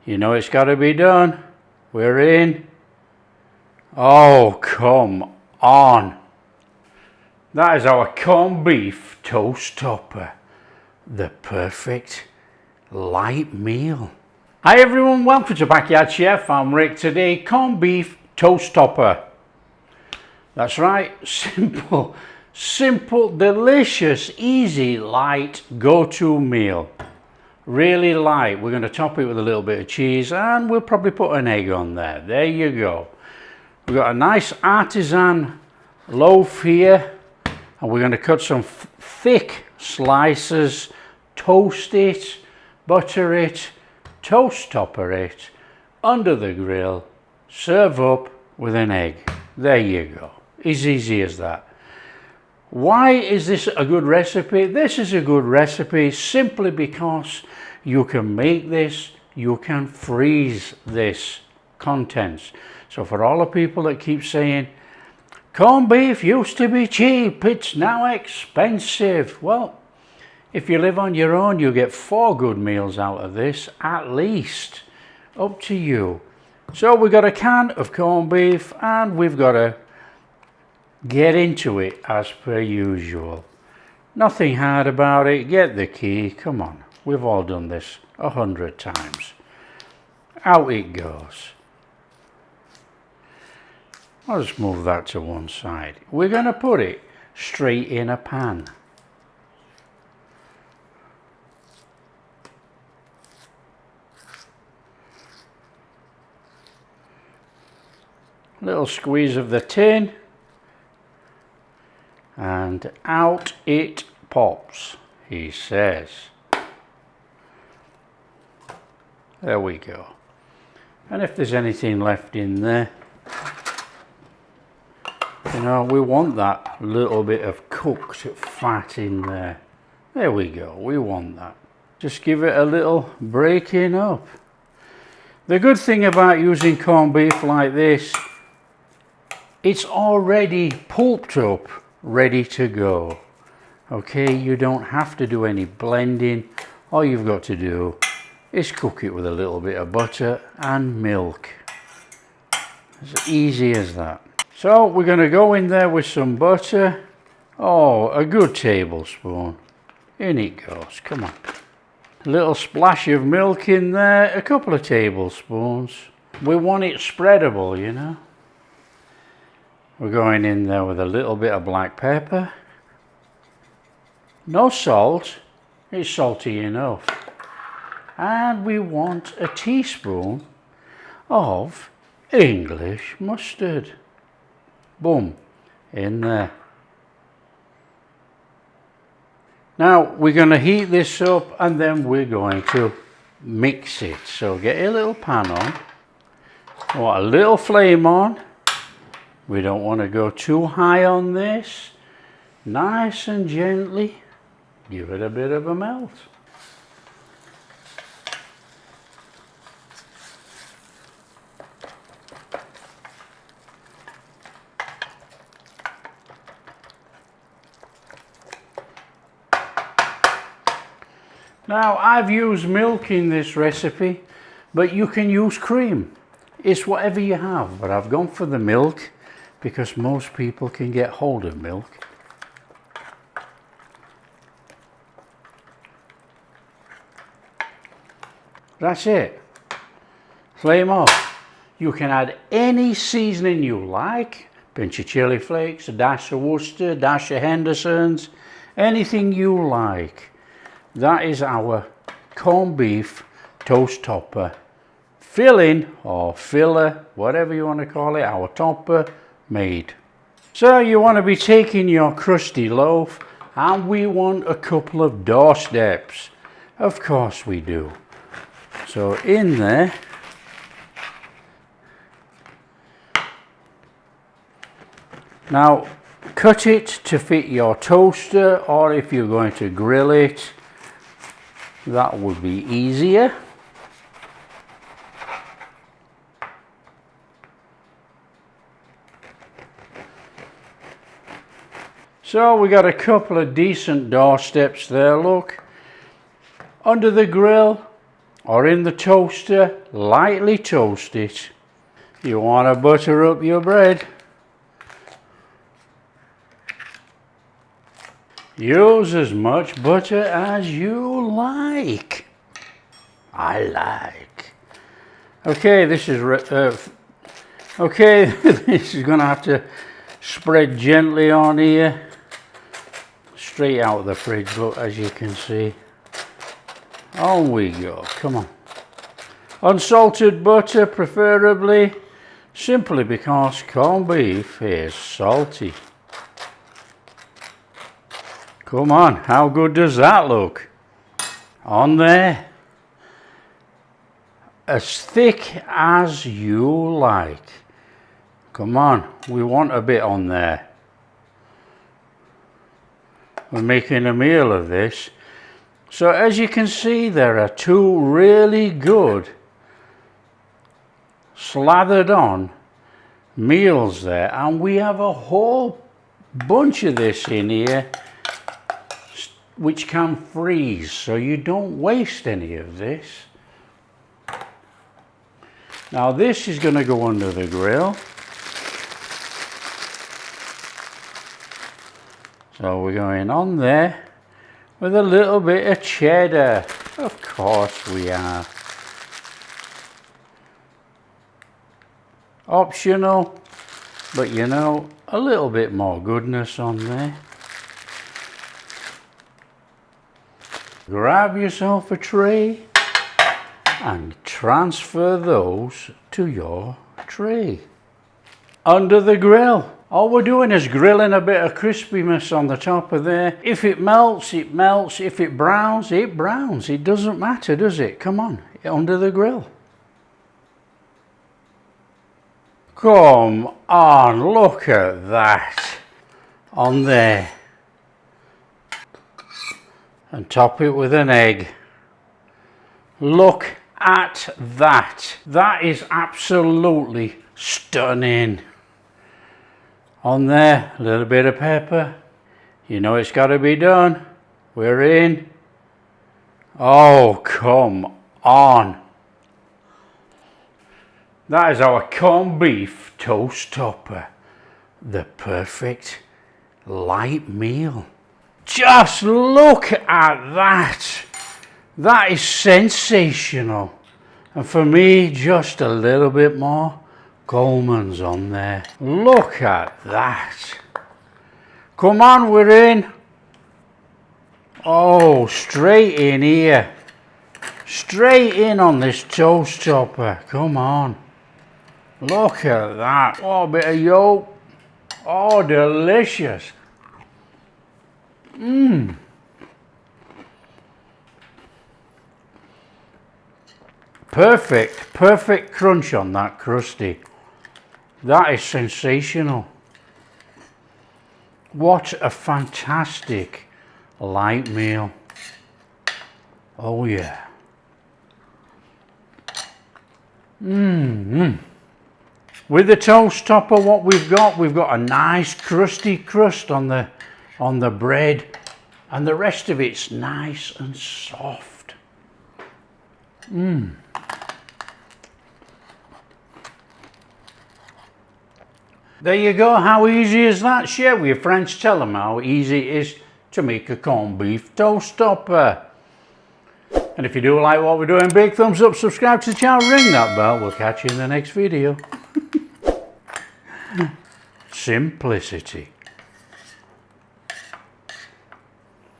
You know it's got to be done. We're in. Oh, come on. That is our corned beef toast topper. The perfect light meal. Hi everyone, welcome to Backyard Chef. I'm Rick. Today, corned beef toast topper. That's right, simple, delicious, easy, light, go-to meal. Really light. We're going to top it with a little bit of cheese and we'll probably put an egg on there. There you go. We've got a nice artisan loaf here and we're going to cut some thick slices, toast it, butter it, toast topper it, under the grill, serve up with an egg. There you go. As easy as that. Why is this a good recipe? This is a good recipe simply because you can make this, you can freeze this contents. So for all the people that keep saying, corned beef used to be cheap, it's now expensive. Well, if you live on your own, you get 4 good meals out of this, at least. Up to you. So we've got a can of corned beef and we've got to get into it as per usual. Nothing hard about it. Get the key. Come on. We've all done this 100 times. Out it goes. I'll just move that to one side. We're going to put it straight in a pan. Little squeeze of the tin. And out it pops, he says. There we go. And if there's anything left in there, you know, we want that little bit of cooked fat in there. There we go, we want that. Just give it a little breaking up. The good thing about using corned beef like this, it's already pulped up, ready to go. Okay, you don't have to do any blending. All you've got to do is cook it with a little bit of butter and milk. As easy as that. So we're going to go in there with some butter. Oh, a good tablespoon. In it goes, come on. A little splash of milk in there, a couple of tablespoons. We want it spreadable, you know. We're going in there with a little bit of black pepper. No salt, it's salty enough. And we want a teaspoon of English mustard. Boom, in there. Now we're going to heat this up and then we're going to mix it. So get a little pan on, want a little flame on. We don't want to go too high on this. Nice and gently give it a bit of a melt. Now I've used milk in this recipe, but you can use cream. It's whatever you have, but I've gone for the milk because most people can get hold of milk. That's it. Flame off. You can add any seasoning you like. Pinch of chili flakes, a dash of Worcester, a dash of Henderson's, anything you like. That is our corned beef toast topper. Filling or filler, whatever you want to call it, our topper made. So you want to be taking your crusty loaf and we want a couple of doorsteps. Of course we do. So in there, now cut it to fit your toaster, or if you're going to grill it, that would be easier. So we got a couple of decent doorsteps there, look. Under the grill, or in the toaster, lightly toast it. You want to butter up your bread. Use as much butter as you like. I like. Okay, this is this is going to have to spread gently on here. Straight out of the fridge, look, as you can see. On we go, come on. Unsalted butter preferably, simply because corned beef is salty. Come on, how good does that look? On there. As thick as you like. Come on, we want a bit on there. We're making a meal of this. So as you can see, there are two really good slathered on meals there, and we have a whole bunch of this in here which can freeze, so you don't waste any of this. Now this is going to go under the grill. So we're going on there with a little bit of cheddar. Of course we are. Optional, but you know, a little bit more goodness on there. Grab yourself a tray and transfer those to your tray. Under the grill. All we're doing is grilling a bit of crispiness on the top of there. If it melts, it melts. If it browns, it browns. It doesn't matter, does it? Come on, under the grill. Come on, look at that. On there. And top it with an egg. Look at that. That is absolutely stunning. On there, a little bit of pepper. You know it's got to be done. We're in. Oh, come on. That is our corned beef toast topper. The perfect light meal. Just look at that. That is sensational. And for me, just a little bit more Coleman's on there. Look at that. Come on, we're in. Oh, straight in here. Straight in on this toast topper. Come on. Look at that. Oh, a bit of yolk. Oh, delicious. Mmm. Perfect crunch on that crusty. That is sensational. What a fantastic light meal. Oh yeah. With the toast topper, what we've got a nice crusty crust on the bread, and the rest of it's nice and soft. There you go. How easy is that? Share with your friends. Tell them how easy it is to make a corned beef toast topper. And if you do like what we're doing, big thumbs up, subscribe to the channel, ring that bell. We'll catch you in the next video. Simplicity.